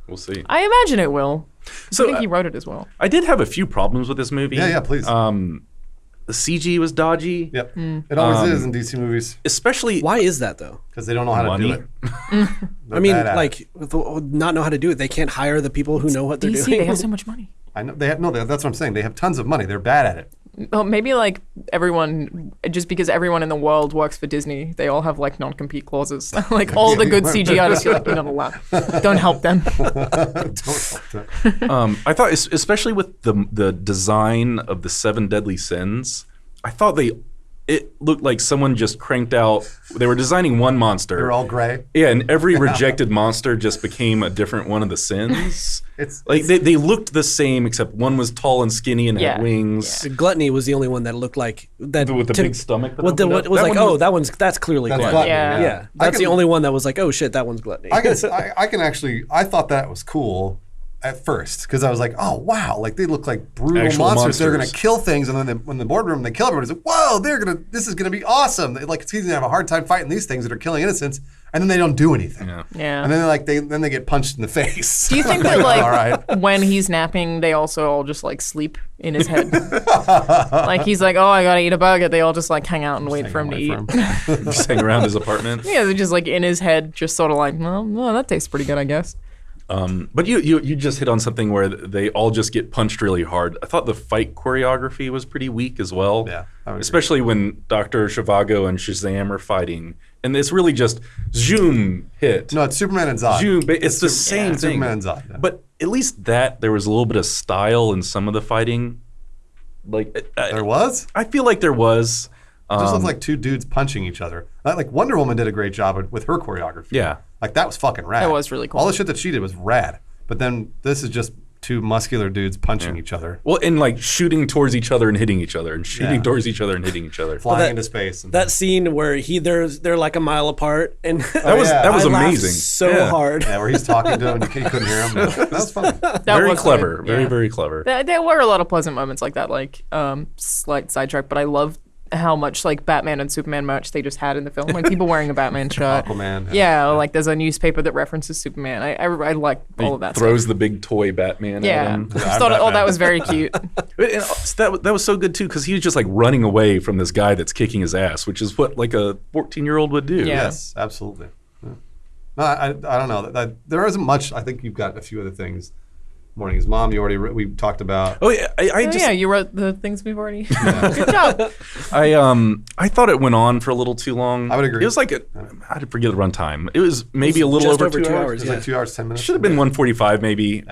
We'll see. I imagine it will. So I think he wrote it as well. I did have a few problems with this movie. Yeah, please. The CG was dodgy. Yep. It always is in DC movies Especially Why is that though? because they don't know how Money. to do it. I mean, bad at like, not know how to do it. They can't hire the people who know what they're DC, doing. they have so much money. I know they have that's what I'm saying. They have tons of money. They're bad at it. Well, maybe like everyone, just because everyone in the world works for Disney, they all have like non-compete clauses. Like all the good CG artists, you're like, you're not allowed. Don't help them. Don't help them. I thought, especially with the design of the 7 deadly sins, I thought it looked like someone just cranked out. They were designing one monster. They're all gray. Yeah, and every rejected monster just became a different one of the sins. It's Like they looked the same, except one was tall and skinny and Yeah. had wings. The Gluttony was the only one that looked like that With the big stomach that What opened what up? was That like? one Oh, that's clearly That's Gluttony. Gluttony, Yeah. Yeah, I that's the can- only one that was like, oh shit, that one's Gluttony. I can actually. I thought that was cool at first because I was like, oh wow, like they look like brutal Actual monsters. They're gonna monsters. kill things, and then when the boardroom they kill everybody. It's like, whoa, this is gonna be awesome. Like it's easy to have a hard time fighting these things that are killing innocents, and then they don't do anything. Yeah. And then they get punched in the face. Do you think that like all right. when he's napping, they also all just like sleep in his head? Like he's like, oh, I gotta eat a bug, and they all just like hang out and wait for him to eat. Just hang around his apartment. Yeah, they're just like in his head, just sort of like, no, that tastes pretty good, I guess. But you just hit on something where they all just get punched really hard. I thought the fight choreography was pretty weak as well. Yeah, I would especially when Dr. Zhivago and Shazam are fighting, and it's really just zoom hit. No, it's Superman and Zod. Zoom, but it's the same thing. Superman and Zod. Yeah. But at least that there was a little bit of style in some of the fighting. Like There was? I feel like there was. It just looked like two dudes punching each other. Like Wonder Woman did a great job with her choreography. Yeah. Like that was fucking rad. It was really cool. All the shit that she did was rad. But then this is just two muscular dudes punching each other, Well, and like shooting towards each other and hitting each other, and shooting Yeah. towards each other and hitting each other. flying that- into space. And That scene where they're like a mile apart, and That was yeah. that was I laughed amazing. so Yeah. hard. yeah, where he's talking to him and you couldn't hear him. That was fun. That Very was clever. good, Very yeah. very clever. There were a lot of pleasant moments like that, like slight sidetrack, but I love how much like Batman and Superman merch they just had in the film, like people wearing a Batman shirt. Aquaman. Yeah, like there's a newspaper that references Superman. I like all of that Throws stuff. the big toy Batman at Yeah, him. I just thought oh that was very cute. And that was so good too because he was just like running away from this guy that's kicking his ass, which is what like a 14-year-old would do. Yeah. Yes, absolutely. Yeah. No, I don't know. There isn't much. I think you've got a few other things. Morning's Mom, we talked about. Oh yeah, I just Yeah, you wrote the things we've already. Good job. I thought it went on for a little too long. I would agree. It was like I did forget the runtime. It was maybe a little just over over 2 2 hours. hours. It was like 2 hours, 10 minutes. Should have been 145 maybe.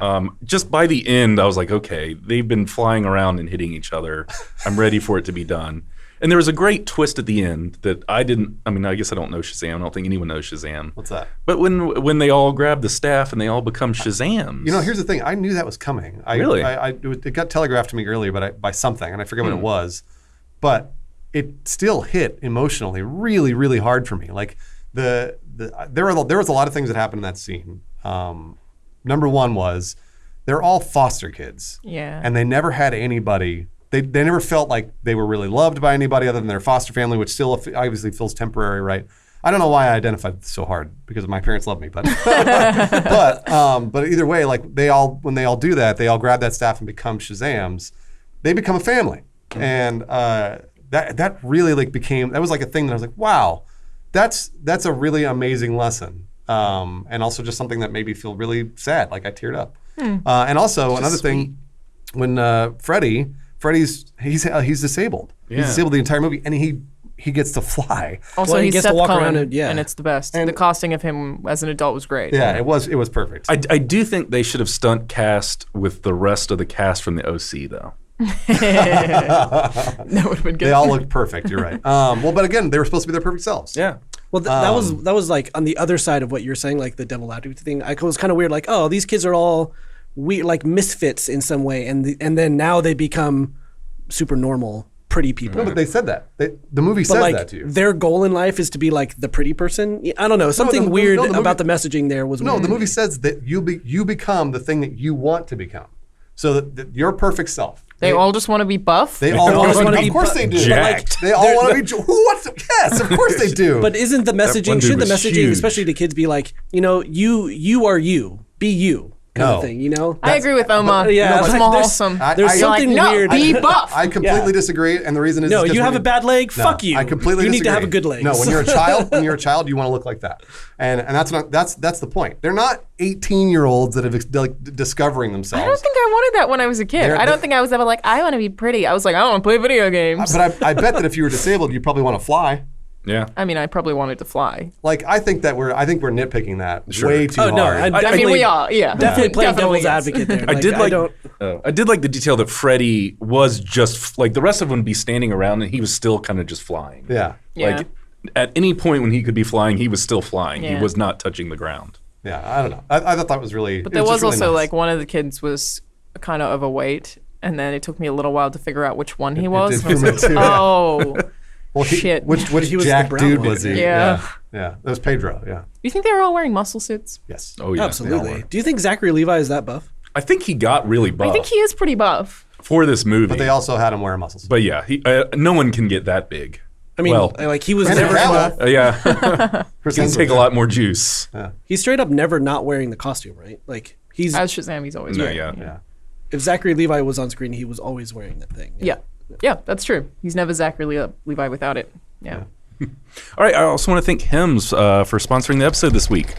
Just by the end, I was like, okay, they've been flying around and hitting each other. I'm ready for it to be done. And there was a great twist at the end that I didn't. I mean, I guess I don't know Shazam. I don't think anyone knows Shazam. What's that? But when they all grab the staff and they all become Shazams. You know, here's the thing. I knew that was coming. Really? It got telegraphed to me earlier, but by something, and I forget what it was. But it still hit emotionally really, really hard for me. Like there was a lot of things that happened in that scene. Number one was they're all foster kids. Yeah. And they never had anybody. They never felt like they were really loved by anybody other than their foster family, which still obviously feels temporary, right? I don't know why I identified so hard because my parents love me, but but either way, like when they all do that, they all grab that staff and become Shazams. They become a family, and that really like that was like a thing that I was like, wow, that's a really amazing lesson, and also just something that made me feel really sad, like I teared up. And also another thing, when Freddy's disabled. Yeah. He's disabled the entire movie, and he gets to fly. Also, Well, he he's gets to Seth walk Cohen, around and it's the best. The casting of him as an adult was great. Yeah, it was perfect. I do think they should have stunt cast with the rest of the cast from the OC though. That would have been good. They all looked perfect. You're right. But again, they were supposed to be their perfect selves. Yeah. Well, that was like on the other side of what you're saying, like the devil advocate thing. It was kind of weird. Like, oh, these kids are all weird, like misfits in some way, and then now they become super normal, pretty people. No, but they said that. The movie But says like that to you. their goal in life is to be like the pretty person. I don't know. Something weird about the messaging there was No, weird. the movie says that you become the thing that you want to become. So that your perfect self. They all just want to be buff. They all want to be. Of course they do. jacked. They all want to be. Who wants to? Yes, of course they do. But isn't the one messaging? dude Should the was messaging, huge. especially to kids, be like, you are you, be you, kind No. of thing? You know. I agree with Omar. yeah, It's like, more there's- wholesome. there's I- You're like, something no, weird. be buff. I completely Yeah. disagree, and the reason is No, because you have when a bad leg. No, Fuck you. I completely You need disagree. to have a good leg. No, when you're a child, you want to look like that, and that's the point. They're not 18-year-olds that have discovering I themselves. don't think I wanted that when I was a kid. I don't think I was ever like, I want to be pretty. I was like, I want to play video games. But I bet that if you were disabled, you probably want to fly. Yeah. I mean, I probably wanted to fly. Like I think we're nitpicking that Sure. way too Oh no, hard. I I mean, definitely, we are. Yeah. definitely playing Definitely devil's yes. advocate there. I did like the detail that Freddy was just like the rest of them would be standing around and he was still kind of just flying. Yeah. Yeah. Like at any point when he could be flying, he was still flying. Yeah. He was not touching the ground. Yeah, I don't know. I thought that was really. But there was also like one of the kids was kind of overweight, and then it took me a little while to figure out which one he was. did And I was for me like, too. oh, well, shit. Which He was Jack the brown dude one. was he? Yeah. Yeah. That was Pedro. Yeah. you think they were all wearing muscle suits? Yes. Oh yeah. Absolutely. Do you think Zachary Levi is that buff? I think he got really buff I think he is pretty buff. for this movie. But they also had him wearing muscles. But yeah, no one can get that big. I mean, well, like he was Henry never. Cavill. Yeah, Chris can Hemsworth. take a lot more juice. He's straight up never not wearing the costume, right? Like he's. As Shazam, he's always wearing it. Yeah. If Zachary Levi was on screen, he was always wearing that thing. Yeah. Yeah, that's true. He's never Zachary Levi without it. Yeah. All right, I also want to thank Hims for sponsoring the episode this week.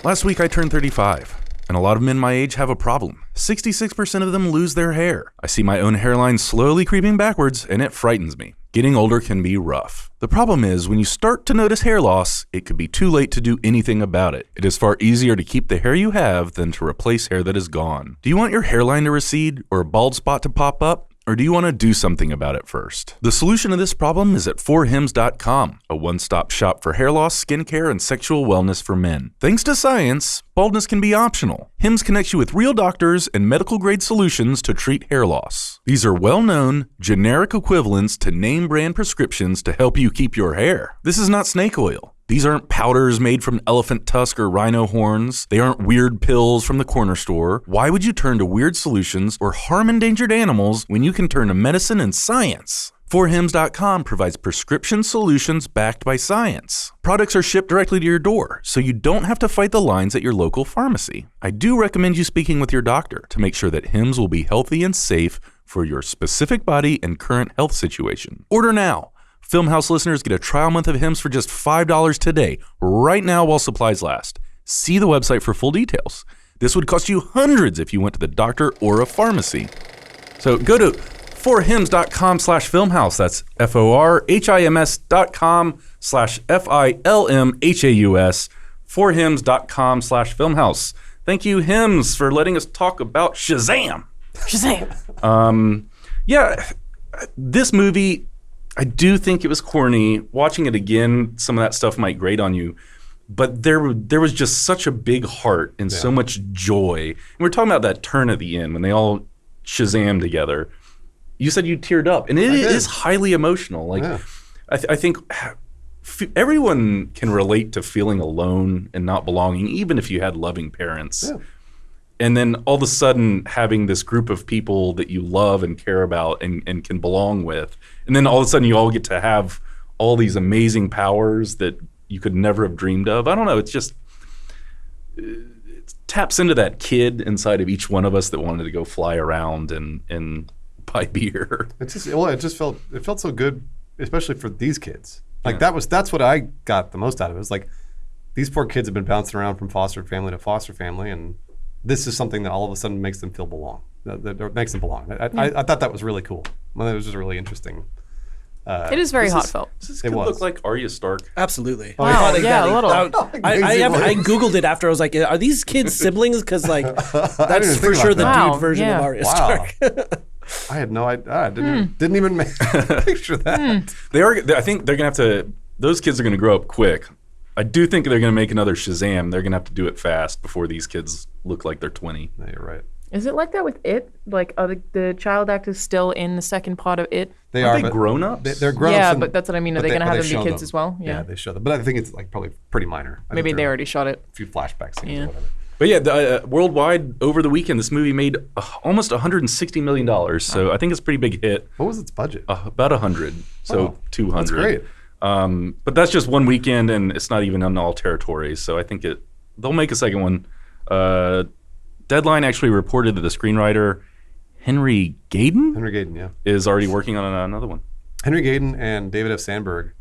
Last week I turned 35, and a lot of men my age have a problem. 66% of them lose their hair. I see my own hairline slowly creeping backwards, and it frightens me. Getting older can be rough. The problem is, when you start to notice hair loss, it could be too late to do anything about it. It is far easier to keep the hair you have than to replace hair that is gone. Do you want your hairline to recede or a bald spot to pop up? Or do you want to do something about it first? The solution to this problem is at 4hims.com, a one-stop shop for hair loss, skincare, and sexual wellness for men. Thanks to science, baldness can be optional. Hims connects you with real doctors and medical-grade solutions to treat hair loss. These are well-known, generic equivalents to name-brand prescriptions to help you keep your hair. This is not snake oil. These aren't powders made from elephant tusk or rhino horns. They aren't weird pills from the corner store. Why would you turn to weird solutions or harm endangered animals when you can turn to medicine and science? 4hims.com provides prescription solutions backed by science. Products are shipped directly to your door, so you don't have to fight the lines at your local pharmacy. I do recommend you speaking with your doctor to make sure that Hims will be healthy and safe for your specific body and current health situation. Order now. Filmhouse listeners get a trial month of Hims for just $5 today, right now while supplies last. See the website for full details. This would cost you hundreds if you went to the doctor or a pharmacy. So go to 4hims.com/filmhouse. That's FORHIMS.com/FILMHAUS. 4hims.com/filmhouse. Thank you, Hims, for letting us talk about Shazam. Shazam! Yeah, this movie, I do think it was corny. Watching it again, some of that stuff might grate on you, but there was just such a big heart and so much joy. And we're talking about that turn at the end when they all Shazam together. You said you teared up, and it is highly emotional. Like, I think everyone can relate to feeling alone and not belonging, even if you had loving parents. Yeah. And then all of a sudden having this group of people that you love and care about and can belong with. And then all of a sudden you all get to have all these amazing powers that you could never have dreamed of. I don't know. It's just, it taps into that kid inside of each one of us that wanted to go fly around and buy beer. It felt so good, especially for these kids. Like that's what I got the most out of it. It was like, these poor kids have been bouncing around from foster family to foster family, and this is something that all of a sudden makes them feel belong. That makes them belong. I thought that was really cool. Well, it was just really interesting. It is very heartfelt. Does this kid look like Arya Stark? Absolutely. Wow, yeah, a little. I Googled it after. I was like, are these kids siblings? Because like, that's for sure the dude version of Arya Stark. I had no idea. I didn't even picture that. They are. I think they're gonna have to. Those kids are gonna grow up quick. I do think they're gonna make another Shazam. They're gonna have to do it fast before these kids look like they're 20. No, you're right. Is it like that with It? Like, are the child actors still in the second part of It? Are they grown up? They're grown ups. Yeah, but that's what I mean. Are they going to have them be kids as well? Yeah, they show them. But I think it's like probably pretty minor. Maybe they already shot it. A few flashback scenes or whatever. But yeah, worldwide over the weekend, this movie made almost $160 million. So I think it's a pretty big hit. What was its budget? About 100. So 200. That's great. But that's just one weekend, and it's not even in all territories. So I think they'll make a second one. Deadline actually reported that the screenwriter Henry Gayden, is already working on another one. Henry Gayden and David F. Sandberg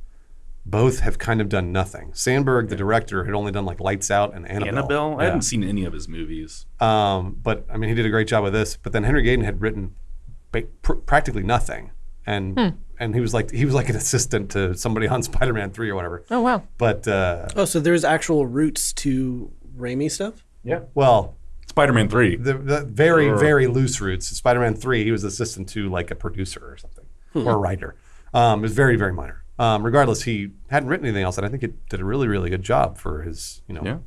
both have kind of done nothing. Sandberg, the director, had only done like Lights Out and Annabelle. I hadn't seen any of his movies. But I mean, he did a great job with this. But then Henry Gayden had written practically nothing, and he was like an assistant to somebody on Spider-Man 3 or whatever. Oh wow! But so there's actual roots to Raimi stuff. Yeah. Well, Spider-Man 3. The very, very loose roots. Spider-Man 3, he was assistant to like a producer or something, or a writer. It was very, very minor. Regardless, he hadn't written anything else, and I think it did a really, really good job for his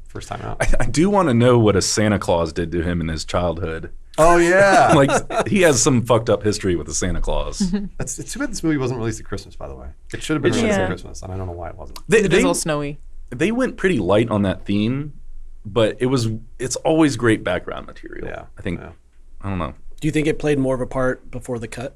first time out. I do want to know what a Santa Claus did to him in his childhood. Oh, yeah. Like, he has some fucked up history with the Santa Claus. It's too bad this movie wasn't released at Christmas, by the way. It should have been released at Christmas, and I don't know why it wasn't. It is all snowy. They went pretty light on that theme, but it's always great background material. Yeah. I think. Yeah. I don't know. Do you think it played more of a part before the cut?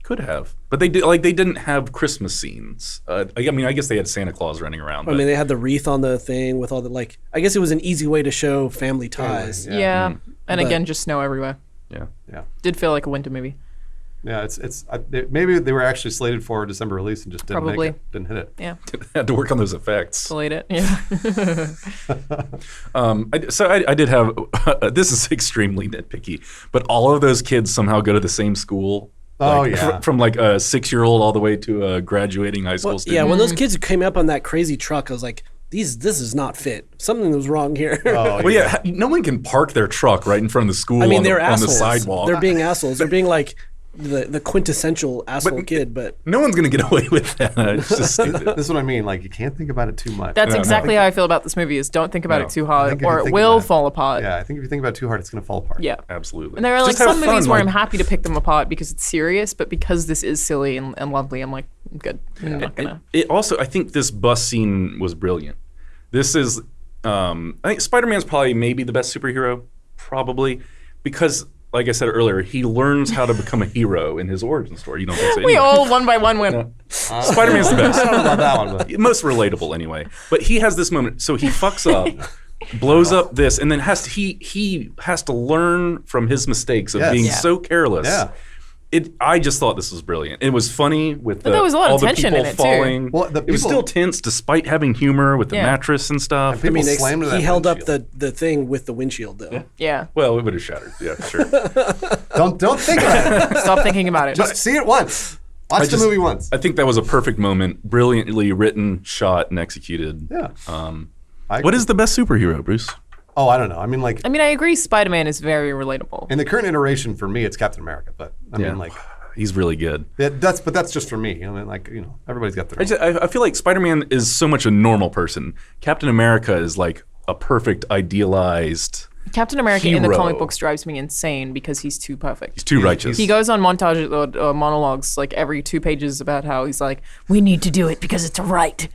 Could have, but they didn't have Christmas scenes. I mean, I guess they had Santa Claus running around. I mean, they had the wreath on the thing with all the like. I guess it was an easy way to show family ties. Yeah. And But- again, just snow everywhere. yeah. Yeah. Did feel like a winter movie. Yeah, maybe they were actually slated for a December release and just didn't Probably. make it. Didn't hit it. Yeah. Had to work on those effects. Delayed it. Yeah. I did have. This is extremely nitpicky, but all of those kids somehow go to the same school. Oh, yeah. From like a 6-year-old all the way to a graduating high school student. Yeah, when those kids came up on that crazy truck, I was like, this is not fit. Something was wrong here. Oh, Well, yeah, no one can park their truck right in front of the school I mean, on, they're the, on the assholes. sidewalk. They're being assholes. They're being like the quintessential asshole kid, but No one's going to get away with that. It's just stupid. This is what I mean. Like, you can't think about it too much. That's exactly how I feel about this movie is don't think about No. it too I hard think if or you it think will about it- fall apart. Yeah, I think if you think about it too hard, it's going to fall apart. Yeah. Absolutely. And there are like Just have some movies fun, where I'm like- happy to pick them apart because it's serious, but because this is silly and lovely, I'm like, good. I'm not gonna. It also, I think this bus scene was brilliant. This is, I think Spider-Man's probably maybe the best superhero, probably, because, like I said earlier, he learns how to become a hero in his origin story. You don't think so? We Anyway. all one by one went. Spider-Man's the best. I don't know about that one, but Most relatable anyway. But he has this moment. So he fucks up, blows up this, and then he has to learn from his mistakes of Yes. being Yeah. so careless. Yeah. I just thought this was brilliant. It was funny with there was a lot of all the tension people in it, too. falling. Well, the it was people- still tense despite having humor with the Yeah. mattress and stuff. People I mean, slammed to that he held up windshield. the thing with the windshield though. Yeah. Well, it would have shattered. Yeah, for sure. don't think about it. Stop thinking about it. Just see it once. Watch the movie once. I think that was a perfect moment, brilliantly written, shot, and executed. Yeah. What is the best superhero, Bruce? Oh, I don't know. I mean, like, I mean, I agree. Spider-Man is very relatable. in the current iteration, for me, it's Captain America. But I mean, like, He's really good. that's just for me. I mean, like, everybody's got their own. I feel like Spider-Man is so much a normal person. Captain America is like a perfect, idealized. Captain America in the Hero. comic books drives me insane because he's too perfect. He's too righteous. He goes on montages or monologues like every 2 pages about how he's like, we need to do it because it's right.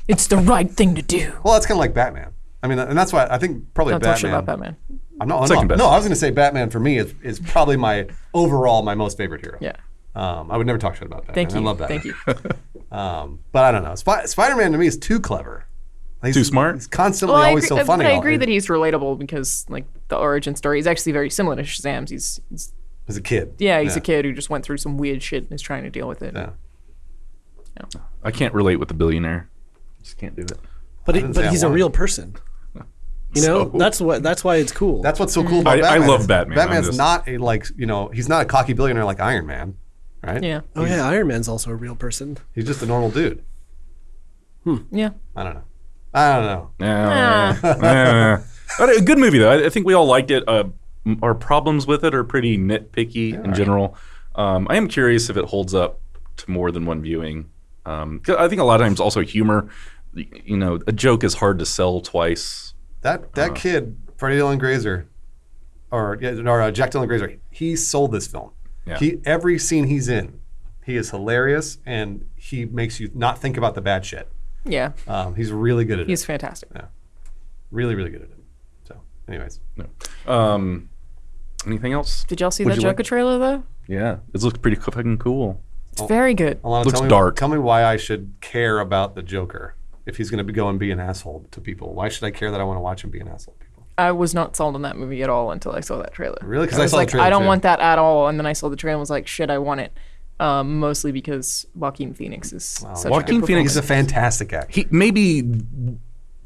It's the right thing to do. Well, that's kind of like Batman. I mean, and that's why I think probably Don't talk shit Batman. about Batman. I'm not. Second best. No, I was going to say Batman for me is probably my most favorite hero. Yeah. I would never talk shit about Batman. Thank you. I love Batman. Thank you. But I don't know. Spider-Man to me is too clever. Too smart? He's constantly Well, always so funny. I agree that he's relatable because like the origin story is actually very similar to Shazam's. He's as a kid. he's a kid who just went through some weird shit and is trying to deal with it. Yeah. I can't relate with the billionaire. Just can't do it. But didn't say I he's a wanted real person. You know, that's why it's cool. That's what's so cool about I Batman. love is Batman. Batman's I'm just- not a he's not a cocky billionaire like Iron Man, right? Yeah. oh yeah, Iron Man's also a real person. He's just a normal dude. Yeah. I don't know. But a good movie though. I think we all liked it. Our problems with it are pretty nitpicky in general. I am curious if it holds up to more than one viewing. 'Cause I think a lot of times also humor. A joke is hard to sell twice. That kid, Freddie Dylan Grazer, or Jack Dylan Grazer, he sold this film. Yeah. Every scene he's in, he is hilarious and he makes you not think about the bad shit. Yeah. He's really good at He's it. fantastic. Yeah. Really, really good at it. So, anyways. Anything else? Did y'all see What'd that you Joker trailer though? Yeah, it looks pretty fucking cool. It's very good. Alana, Looks tell dark. Tell me why I should care about the Joker if he's going to go and be an asshole to people. Why should I care that I want to watch him be an asshole to people? I was not sold on that movie at all until I saw that trailer. Really? 'Cause I I was saw the like, trailer I don't too. want that at all. And then I saw the trailer and was like, shit, I want it. Mostly because Joaquin Phoenix is such Joaquin a good Phoenix He's a fantastic actor. He maybe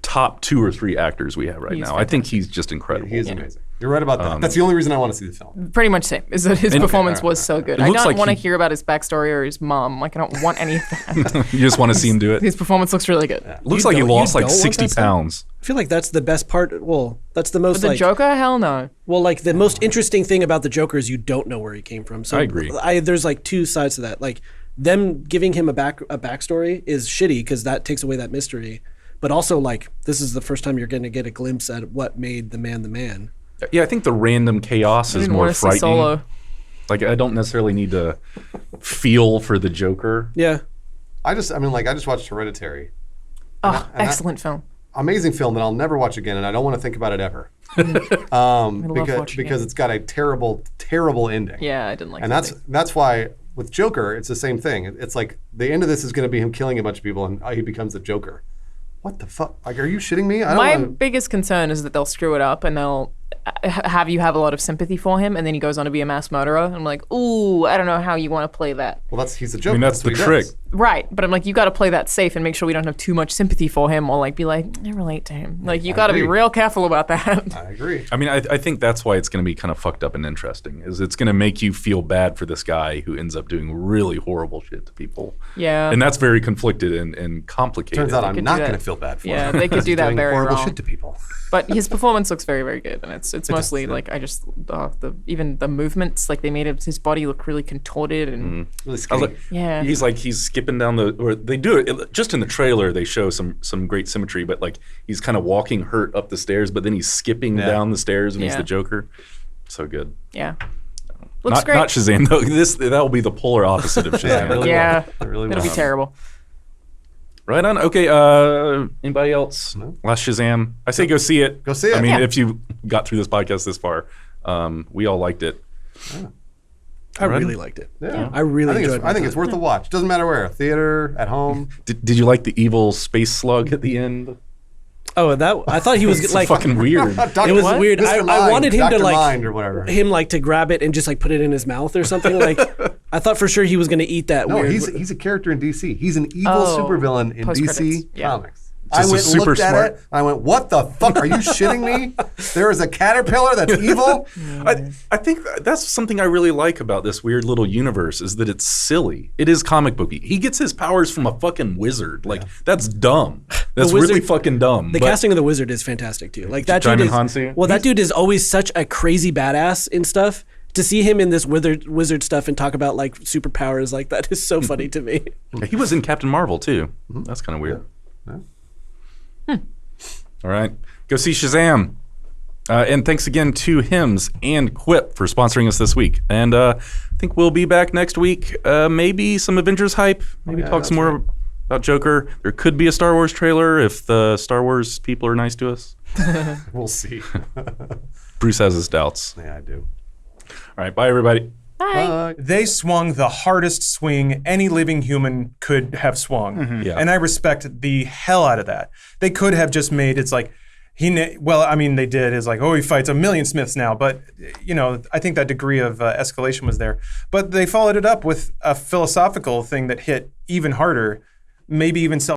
top 2 or 3 actors we have right He's now. I think he's just incredible. He is amazing. You're right about that. That's the only reason I want to see the film. pretty much same. Is that his performance was so good. I looks don't like want to he- hear about his backstory or his mom. Like I don't want any of that. You just want to see him do it. His performance looks really good. Looks You like he don't- lost you like don't want 60 that stuff? pounds. I feel like that's the best part. Well, that's the most The like Joker? Hell no. well, like the most interesting thing about the Joker is you don't know where he came from. So I agree. There's like 2 sides to that. Like them giving him a backstory is shitty because that takes away that mystery. But also like this is the first time you're going to get a glimpse at what made the man. Yeah, I think the random chaos I is didn't more want to see frightening. Solo. Like I don't necessarily need to feel for the Joker. Yeah. I just watched Hereditary. Oh, excellent film. amazing film that I'll never watch again, and I don't want to think about it ever. Because it's got a terrible, terrible ending. Yeah, I didn't like and that. that's why with Joker, it's the same thing. It's like the end of this is going to be him killing a bunch of people, and he becomes the Joker. What the fuck? Like, are you shitting me? My biggest concern is that they'll screw it up and they'll have you have a lot of sympathy for him, and then he goes on to be a mass murderer. I'm like, ooh, I don't know how you want to play that. Well, he's the Joker. I mean, that's the trick. Right, but I'm like, you got to play that safe and make sure we don't have too much sympathy for him, or like be like, I relate to him. Like, you got to be real careful about that. I agree. I mean, I think that's why it's going to be kind of fucked up and interesting. Is it's going to make you feel bad for this guy who ends up doing really horrible shit to people. Yeah, and that's very conflicted and complicated. Turns out I'm not going to feel bad for him. Yeah, they could do that very horrible wrong. Shit to people. But his performance looks very, very good, and it's mostly like even the movements, like they made his body look really contorted and really skinny. Yeah. He's skipping down or they do it just in the trailer. They show some great symmetry, but like he's kind of walking hurt up the stairs, but then he's skipping down the stairs and he's the Joker. So good. Yeah. Looks great. Not Shazam though. That will be the polar opposite of Shazam. It'll be terrible. Right on. Okay. Anybody else? No. Last Shazam. I say go see it. Go see it. I mean, if you got through this podcast this far, we all liked it. Yeah. I really liked it. Yeah. I really enjoyed it. I think it's worth a watch. Doesn't matter where. Theater, at home. Did you like the evil space slug at the end? Oh, I thought he was It's like fucking weird. It was weird. Mr. I wanted him Dr. to like Mind or whatever. to grab it and just like put it in his mouth or something. Like I thought for sure he was going to eat that. No, weird. he's a character in DC. He's an evil supervillain in DC Comics. I went and looked at it, and I went, what the fuck? Are you shitting me? There is a caterpillar that's evil? I think that's something I really like about this weird little universe is that it's silly. It is comic booky. He gets his powers from a fucking wizard. Like, that's dumb. That's really fucking dumb. The casting of the wizard is fantastic, too. Like, that dude Jaimin is... Hansu? Well, that dude is always such a crazy badass in stuff. To see him in this wizard stuff and talk about, like, superpowers like that is so funny to me. He was in Captain Marvel, too. That's kind of weird. Yeah. All right. Go see Shazam. And thanks again to Hims and Quip for sponsoring us this week. And I think we'll be back next week. Maybe some Avengers hype. Maybe talk some more about Joker. There could be a Star Wars trailer if the Star Wars people are nice to us. We'll see. Bruce has his doubts. Yeah, I do. All right. Bye, everybody. Bye. They swung the hardest swing any living human could have swung. Yeah. And I respect the hell out of that. They could have just made, it's like, they did, is like, oh, he fights a million Smiths now. But, I think that degree of escalation was there. But they followed it up with a philosophical thing that hit even harder, maybe even